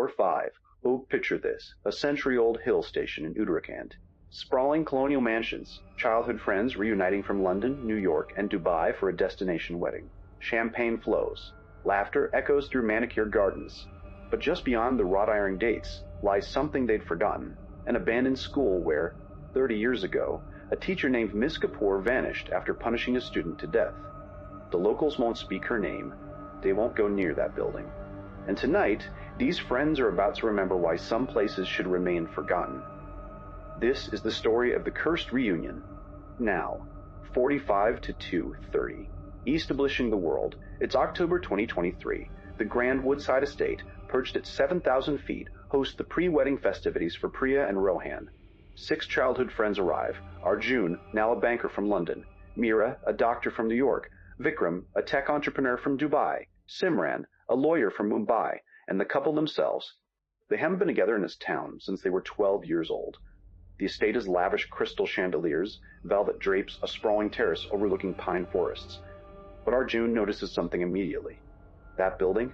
5. Oh, picture this, a century-old hill station in Uttarakhand. Sprawling colonial mansions, childhood friends reuniting from London, New York, and Dubai for a destination wedding. Champagne flows. Laughter echoes through manicured gardens. But just beyond the wrought iron gates lies something they'd forgotten, an abandoned school where, 30 years ago, a teacher named Miss Kapoor vanished after punishing a student to death. The locals won't speak her name. They won't go near that building. And tonight, these friends are about to remember why some places should remain forgotten. This is the story of the cursed reunion. Now, 45 to 2:30, establishing the world, it's October 2023. The grand Woodside estate, perched at 7,000 feet, hosts the pre-wedding festivities for Priya and Rohan. 6 childhood friends arrive. Arjun, now a banker from London. Meera, a doctor from New York. Vikram, a tech entrepreneur from Dubai. Simran, a lawyer from Mumbai. And the couple themselves. They haven't been together in this town since they were 12 years old. The estate has lavish crystal chandeliers, velvet drapes, a sprawling terrace overlooking pine forests. But Arjun notices something immediately. That building?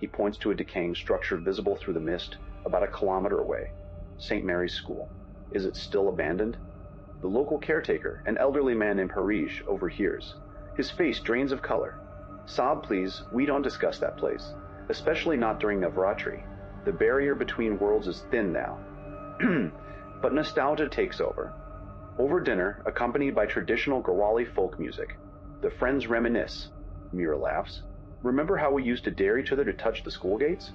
He points to a decaying structure visible through the mist, about a kilometer away. St. Mary's School. Is it still abandoned? The local caretaker, an elderly man named Harish, overhears. His face drains of color. Sob, please, we don't discuss that place. Especially not during Navratri. The barrier between worlds is thin now. But nostalgia takes over. Over dinner, accompanied by traditional Gurwali folk music, the friends reminisce. Meera laughs. Remember how we used to dare each other to touch the school gates?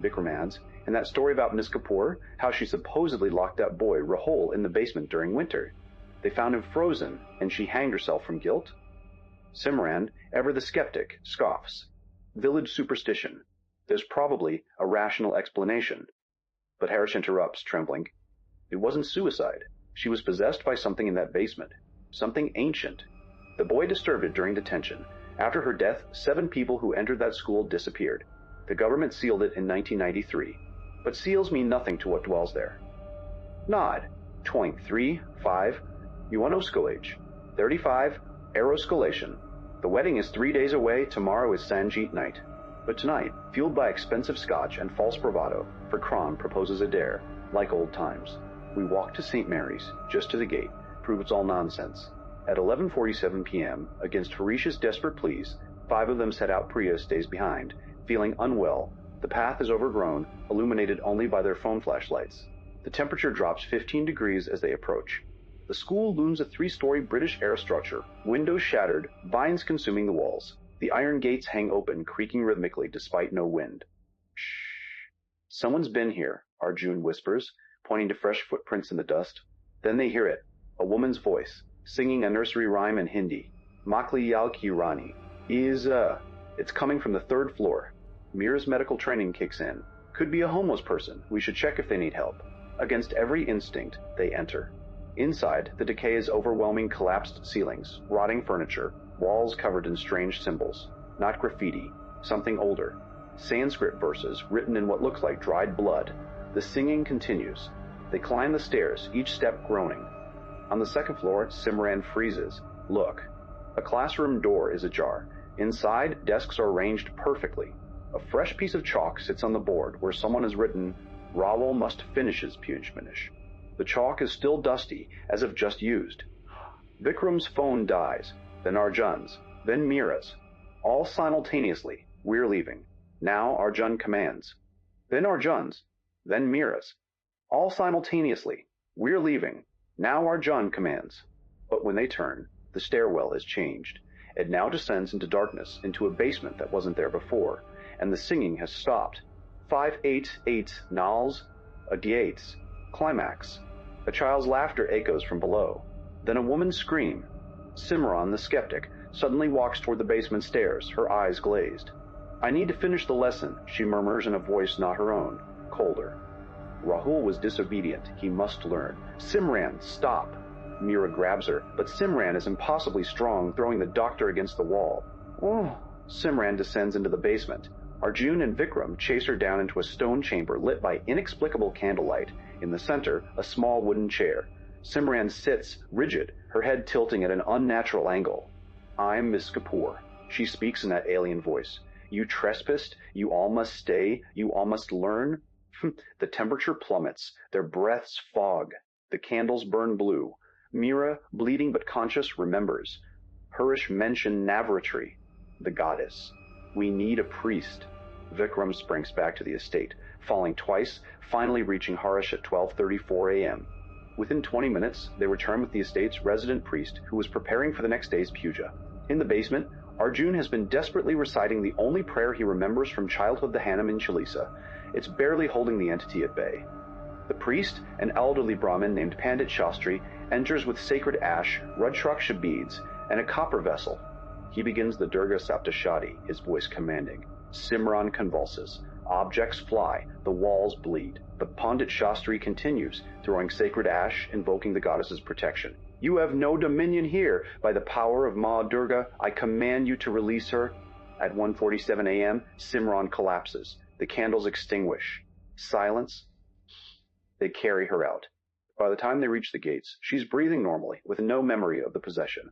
Vikram adds, and that story about Miss Kapoor, how she supposedly locked that boy, Rahul, in the basement during winter. They found him frozen, and she hanged herself from guilt? Simran, ever the skeptic, scoffs. Village superstition. There's probably a rational explanation. But Harish interrupts, trembling. It wasn't suicide. She was possessed by something in that basement. Something ancient. The boy disturbed it during detention. After her death, 7 people who entered that school disappeared. The government sealed it in 1993. But seals mean nothing to what dwells there. Nod. Toink 3, 5, Yuanoscolage. 35, Aeroscolation. The wedding is 3 days away, tomorrow is Sanjeet night. But tonight, fueled by expensive scotch and false bravado, Vikram proposes a dare, like old times. We walk to St. Mary's, just to the gate, prove it's all nonsense. At 11:47 p.m., against Harish's desperate pleas, 5 of them set out. Priya stays behind, feeling unwell. The path is overgrown, illuminated only by their phone flashlights. The temperature drops 15 degrees as they approach. The school looms a 3-story British-era structure, windows shattered, vines consuming the walls. The iron gates hang open, creaking rhythmically despite no wind. Shh. Someone's been here, Arjun whispers, pointing to fresh footprints in the dust. Then they hear it, a woman's voice, singing a nursery rhyme in Hindi. Makli Yal Ki Rani. It's coming from the 3rd floor. Meera's medical training kicks in. Could be a homeless person. We should check if they need help. Against every instinct, they enter. Inside, the decay is overwhelming. Collapsed ceilings, rotting furniture, walls covered in strange symbols. Not graffiti, something older. Sanskrit verses written in what looks like dried blood. The singing continues. They climb the stairs, each step groaning. On the 2nd floor, Simran freezes. Look. A classroom door is ajar. Inside, desks are arranged perfectly. A fresh piece of chalk sits on the board where someone has written, Rawal must finish his punishmenish. The chalk is still dusty, as if just used. Vikram's phone dies, then Arjun's, then Meera's. All simultaneously, we're leaving. Now Arjun commands. Then Arjun's, then Meera's. All simultaneously, we're leaving. Now Arjun commands. But when they turn, the stairwell has changed. It now descends into darkness, into a basement that wasn't there before, and the singing has stopped. 5-8-8 Nals, a Diates, climax. A child's laughter echoes from below. Then a woman's scream. Simran, the skeptic, suddenly walks toward the basement stairs, her eyes glazed. I need to finish the lesson, she murmurs in a voice not her own, colder. Rahul was disobedient. He must learn. Simran, stop. Meera grabs her, but Simran is impossibly strong, throwing the doctor against the wall. Oh. Simran descends into the basement. Arjun and Vikram chase her down into a stone chamber lit by inexplicable candlelight. In the center, a small wooden chair. Simran sits, rigid, her head tilting at an unnatural angle. I'm Miss Kapoor. She speaks in that alien voice. You trespassed, you all must stay, you all must learn. The temperature plummets, their breaths fog, the candles burn blue. Mira, bleeding but conscious, remembers. Harish mentioned Navratri, the goddess. We need a priest. Vikram springs back to the estate, falling twice, finally reaching Harish at 12:34 a.m. Within 20 minutes, they return with the estate's resident priest, who was preparing for the next day's puja. In the basement, Arjun has been desperately reciting the only prayer he remembers from childhood, the Hanuman Chalisa. It's barely holding the entity at bay. The priest, an elderly Brahmin named Pandit Shastri, enters with sacred ash, Rudraksha beads, and a copper vessel. He begins the Durga Saptashadi, his voice commanding. Simran convulses. Objects fly, the walls bleed. But Pandit Shastri continues, throwing sacred ash, invoking the goddess's protection. You have no dominion here. By the power of Ma Durga, I command you to release her. At 1:47 a.m., Simran collapses. The candles extinguish. Silence. They carry her out. By the time they reach the gates, she's breathing normally, with no memory of the possession.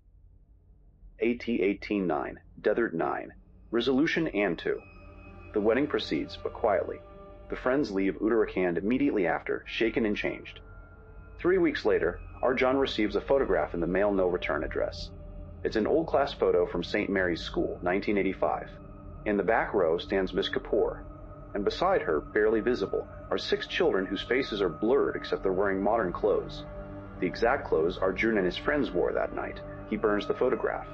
AT 18-9, Deathert 9. Resolution and 2. The wedding proceeds, but quietly. The friends leave Uttarakhand immediately after, shaken and changed. 3 weeks later, Arjun receives a photograph in the mail no return address. It's an old class photo from St. Mary's School, 1985. In the back row stands Miss Kapoor, and beside her, barely visible, are 6 children whose faces are blurred except they're wearing modern clothes. The exact clothes Arjun and his friends wore that night. He burns the photograph.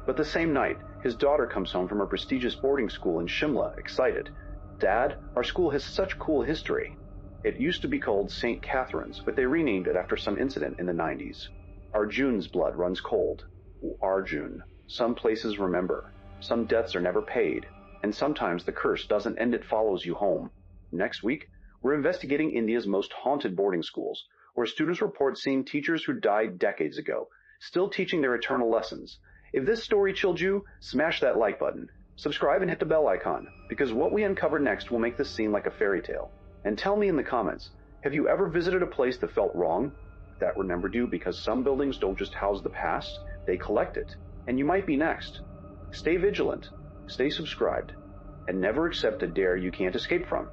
But the same night, his daughter comes home from her prestigious boarding school in Shimla, excited. Dad, our school has such cool history. It used to be called St. Catherine's, but they renamed it after some incident in the 90s. Arjun's blood runs cold. Arjun. Some places remember. Some debts are never paid. And sometimes the curse doesn't end, it follows you home. Next week, we're investigating India's most haunted boarding schools, where students report seeing teachers who died decades ago, still teaching their eternal lessons. If this story chilled you, smash that like button. Subscribe and hit the bell icon, because what we uncover next will make this seem like a fairy tale. And tell me in the comments, have you ever visited a place that felt wrong? That remembered you because some buildings don't just house the past, they collect it. And you might be next. Stay vigilant, stay subscribed, and never accept a dare you can't escape from.